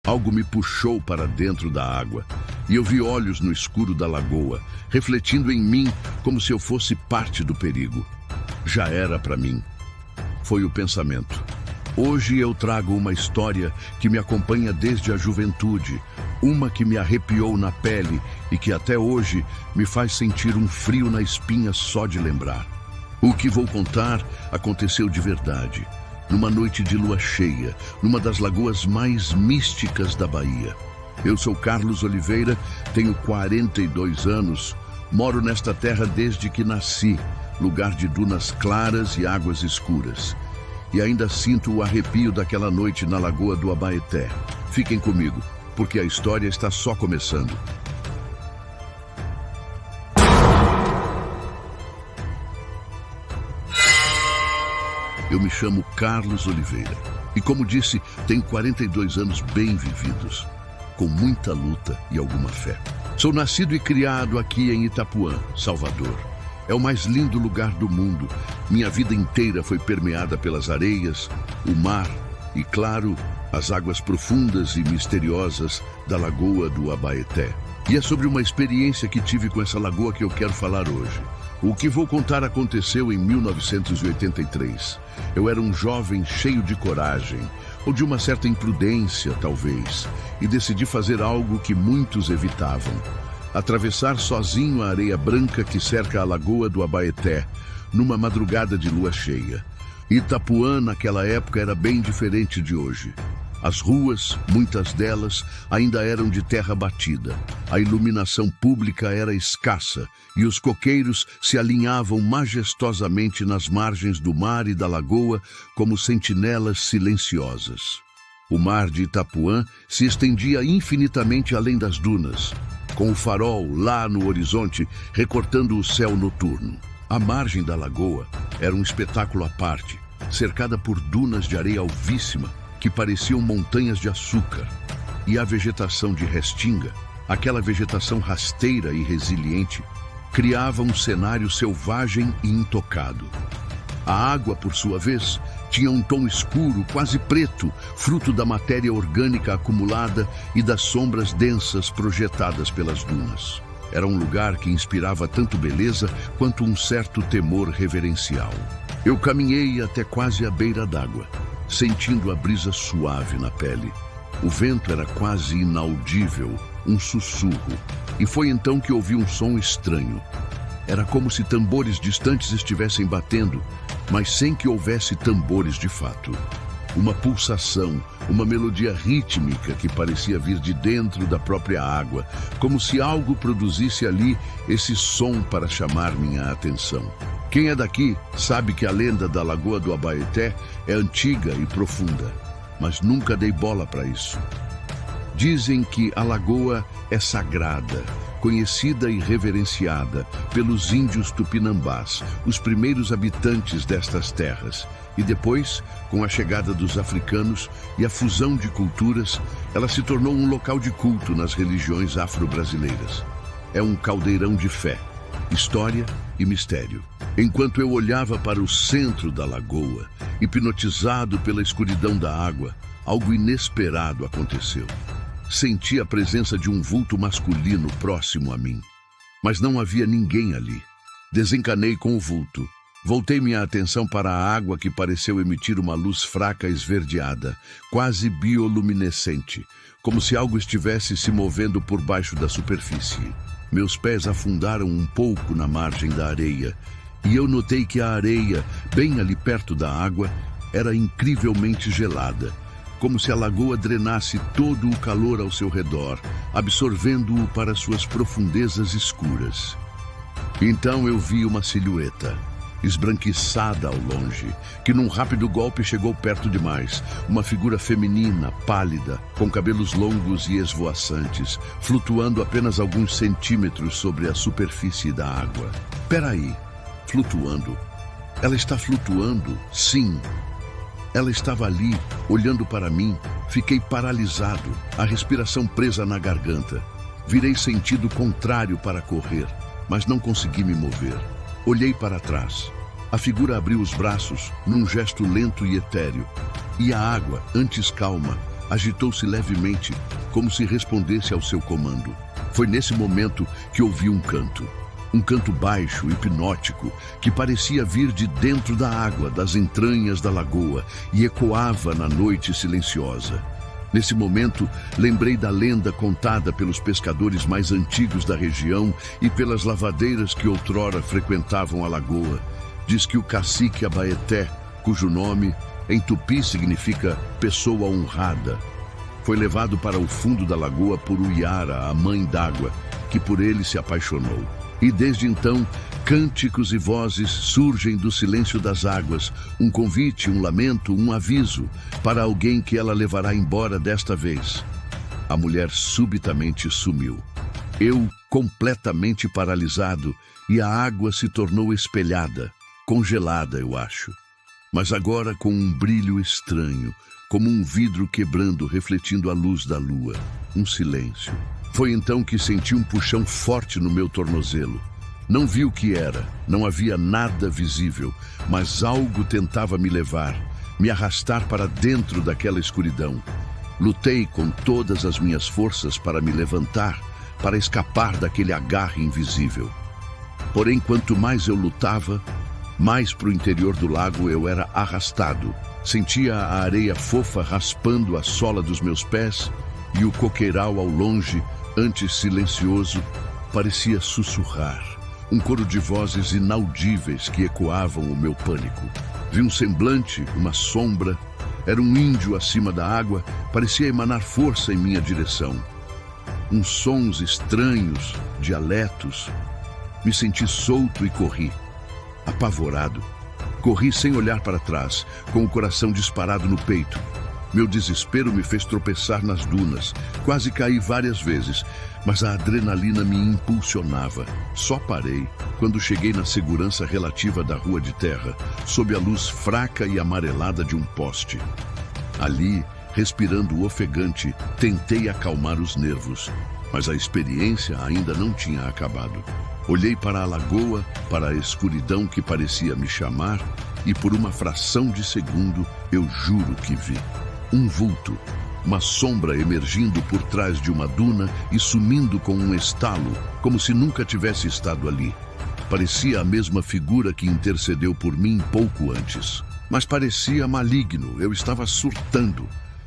Algo me puxou para dentro da água e eu vi olhos no escuro da lagoa, refletindo em mim como se eu fosse parte do perigo. Já era para mim. Foi o pensamento. Hoje eu trago uma história que me acompanha desde a juventude, uma que me arrepiou na pele e que até hoje me faz sentir um frio na espinha só de lembrar. O que vou contar aconteceu de verdade, numa noite de lua cheia, numa das lagoas mais místicas da Bahia. Eu sou Carlos Oliveira, tenho 42 anos, moro nesta terra desde que nasci, lugar de dunas claras e águas escuras. E ainda sinto o arrepio daquela noite na Lagoa do Abaeté. Fiquem comigo, porque a história está só começando. Eu me chamo Carlos Oliveira e, como disse, tenho 42 anos bem vividos, com muita luta e alguma fé. Sou nascido e criado aqui em Itapuã, Salvador. É o mais lindo lugar do mundo. Minha vida inteira foi permeada pelas areias, o mar e, claro, as águas profundas e misteriosas da Lagoa do Abaeté. E é sobre uma experiência que tive com essa lagoa que eu quero falar hoje. O que vou contar aconteceu em 1983. Eu era um jovem cheio de coragem, ou de uma certa imprudência, talvez, e decidi fazer algo que muitos evitavam. Atravessar sozinho a areia branca que cerca a Lagoa do Abaeté, numa madrugada de lua cheia. Itapuã, naquela época, era bem diferente de hoje. As ruas, muitas delas, ainda eram de terra batida. A iluminação pública era escassa e os coqueiros se alinhavam majestosamente nas margens do mar e da lagoa como sentinelas silenciosas. O mar de Itapuã se estendia infinitamente além das dunas, com o farol lá no horizonte recortando o céu noturno. A margem da lagoa era um espetáculo à parte, cercada por dunas de areia alvíssima que pareciam montanhas de açúcar, e a vegetação de restinga, aquela vegetação rasteira e resiliente, criava um cenário selvagem e intocado. A água, por sua vez, tinha um tom escuro, quase preto, fruto da matéria orgânica acumulada e das sombras densas projetadas pelas dunas. Era um lugar que inspirava tanto beleza quanto um certo temor reverencial. Eu caminhei até quase à beira d'água, sentindo a brisa suave na pele. O vento era quase inaudível, um sussurro, e foi então que ouvi um som estranho. Era como se tambores distantes estivessem batendo, mas sem que houvesse tambores de fato. Uma pulsação, uma melodia rítmica que parecia vir de dentro da própria água, como se algo produzisse ali esse som para chamar minha atenção. Quem é daqui sabe que a lenda da Lagoa do Abaeté é antiga e profunda, mas nunca dei bola para isso. Dizem que a lagoa é sagrada, conhecida e reverenciada pelos índios tupinambás, os primeiros habitantes destas terras. E depois, com a chegada dos africanos e a fusão de culturas, ela se tornou um local de culto nas religiões afro-brasileiras. É um caldeirão de fé, história e mistério. Enquanto eu olhava para o centro da lagoa, hipnotizado pela escuridão da água, algo inesperado aconteceu. Senti a presença de um vulto masculino próximo a mim, mas não havia ninguém ali. Desencanei com o vulto. Voltei minha atenção para a água que pareceu emitir uma luz fraca esverdeada, quase bioluminescente, como se algo estivesse se movendo por baixo da superfície. Meus pés afundaram um pouco na margem da areia, e eu notei que a areia, bem ali perto da água, era incrivelmente gelada, como se a lagoa drenasse todo o calor ao seu redor, absorvendo-o para suas profundezas escuras. Então eu vi uma silhueta, esbranquiçada ao longe, que num rápido golpe chegou perto demais. Uma figura feminina, pálida, com cabelos longos e esvoaçantes, flutuando apenas alguns centímetros sobre a superfície da água. Peraí, flutuando? Ela está flutuando? Sim. Ela estava ali, olhando para mim. Fiquei paralisado, a respiração presa na garganta. Virei sentido contrário para correr, mas não consegui me mover. Olhei para trás. A figura abriu os braços, num gesto lento e etéreo. E a água, antes calma, agitou-se levemente, como se respondesse ao seu comando. Foi nesse momento que ouvi um canto baixo, hipnótico, que parecia vir de dentro da água, das entranhas da lagoa, e ecoava na noite silenciosa. Nesse momento, lembrei da lenda contada pelos pescadores mais antigos da região e pelas lavadeiras que outrora frequentavam a lagoa. Diz que o cacique Abaeté, cujo nome em tupi significa pessoa honrada, foi levado para o fundo da lagoa por Uiara, a mãe d'água, que por ele se apaixonou. E desde então, cânticos e vozes surgem do silêncio das águas, um convite, um lamento, um aviso para alguém que ela levará embora desta vez. A mulher subitamente sumiu. Eu, completamente paralisado, e a água se tornou espelhada, congelada, eu acho. Mas agora com um brilho estranho, como um vidro quebrando, refletindo a luz da lua. Um silêncio. Foi então que senti um puxão forte no meu tornozelo. Não vi o que era, não havia nada visível, mas algo tentava me levar, me arrastar para dentro daquela escuridão. Lutei com todas as minhas forças para me levantar, para escapar daquele agarre invisível. Porém, quanto mais eu lutava, mais para o interior do lago eu era arrastado. Sentia a areia fofa raspando a sola dos meus pés e o coqueiral ao longe, antes silencioso, parecia sussurrar. Um coro de vozes inaudíveis que ecoavam o meu pânico. Vi um semblante, uma sombra. Era um índio acima da água, parecia emanar força em minha direção. Uns sons estranhos, dialetos. Me senti solto e corri, apavorado. Corri sem olhar para trás, com o coração disparado no peito. Meu desespero me fez tropeçar nas dunas. Quase caí várias vezes, mas a adrenalina me impulsionava. Só parei quando cheguei na segurança relativa da rua de terra, sob a luz fraca e amarelada de um poste. Ali, respirando ofegante, tentei acalmar os nervos, mas a experiência ainda não tinha acabado. Olhei para a lagoa, para a escuridão que parecia me chamar, e por uma fração de segundo, eu juro que vi. Um vulto, uma sombra emergindo por trás de uma duna e sumindo com um estalo, como se nunca tivesse estado ali. Parecia a mesma figura que intercedeu por mim pouco antes. Mas parecia maligno, eu estava surtando.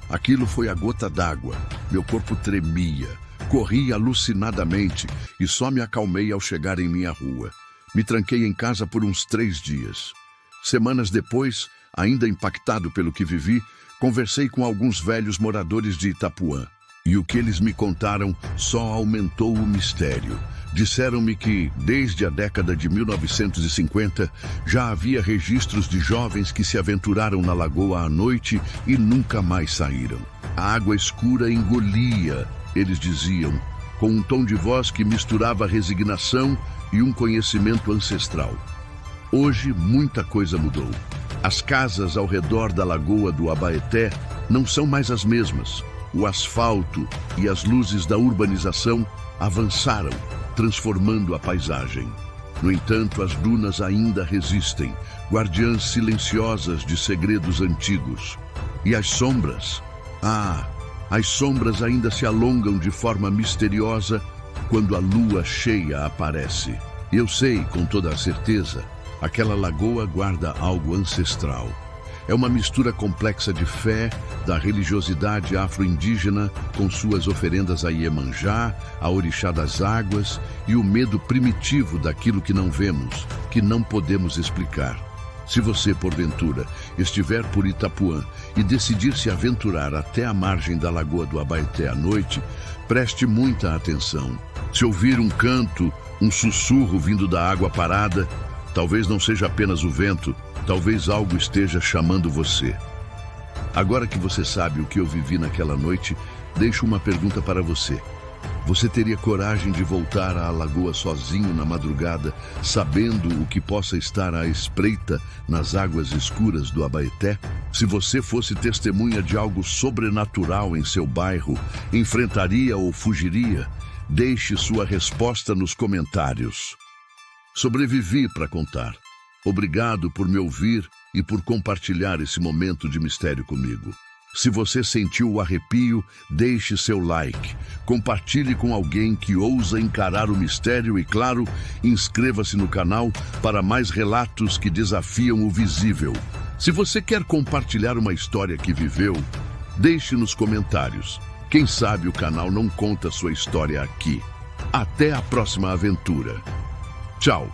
Aquilo foi a gota d'água. Meu corpo tremia. Corri alucinadamente e só me acalmei ao chegar em minha rua. Me tranquei em casa por uns 3 dias. Semanas depois, ainda impactado pelo que vivi, conversei com alguns velhos moradores de Itapuã. E o que eles me contaram só aumentou o mistério. Disseram-me que, desde a década de 1950, já havia registros de jovens que se aventuraram na lagoa à noite e nunca mais saíram. A água escura engolia, eles diziam, com um tom de voz que misturava resignação e um conhecimento ancestral. Hoje, muita coisa mudou. As casas ao redor da lagoa do Abaeté não são mais as mesmas. O asfalto e as luzes da urbanização avançaram, transformando a paisagem. No entanto, as dunas ainda resistem, guardiãs silenciosas de segredos antigos. E as sombras? As sombras ainda se alongam de forma misteriosa quando a lua cheia aparece. Eu sei, com toda a certeza, aquela lagoa guarda algo ancestral. É uma mistura complexa de fé, da religiosidade afro-indígena, com suas oferendas a Iemanjá, a orixá das águas, e o medo primitivo daquilo que não vemos, que não podemos explicar. Se você, porventura, estiver por Itapuã e decidir se aventurar até a margem da lagoa do Abaeté à noite, preste muita atenção. Se ouvir um canto, um sussurro vindo da água parada, talvez não seja apenas o vento, talvez algo esteja chamando você. Agora que você sabe o que eu vivi naquela noite, deixo uma pergunta para você. Você teria coragem de voltar à lagoa sozinho na madrugada, sabendo o que possa estar à espreita nas águas escuras do Abaeté? Se você fosse testemunha de algo sobrenatural em seu bairro, enfrentaria ou fugiria? Deixe sua resposta nos comentários. Sobrevivi para contar. Obrigado por me ouvir e por compartilhar esse momento de mistério comigo. Se você sentiu o arrepio, deixe seu like, compartilhe com alguém que ousa encarar o mistério e, claro, inscreva-se no canal para mais relatos que desafiam o visível. Se você quer compartilhar uma história que viveu, deixe nos comentários. Quem sabe o canal não conta sua história aqui. Até a próxima aventura. Tchau!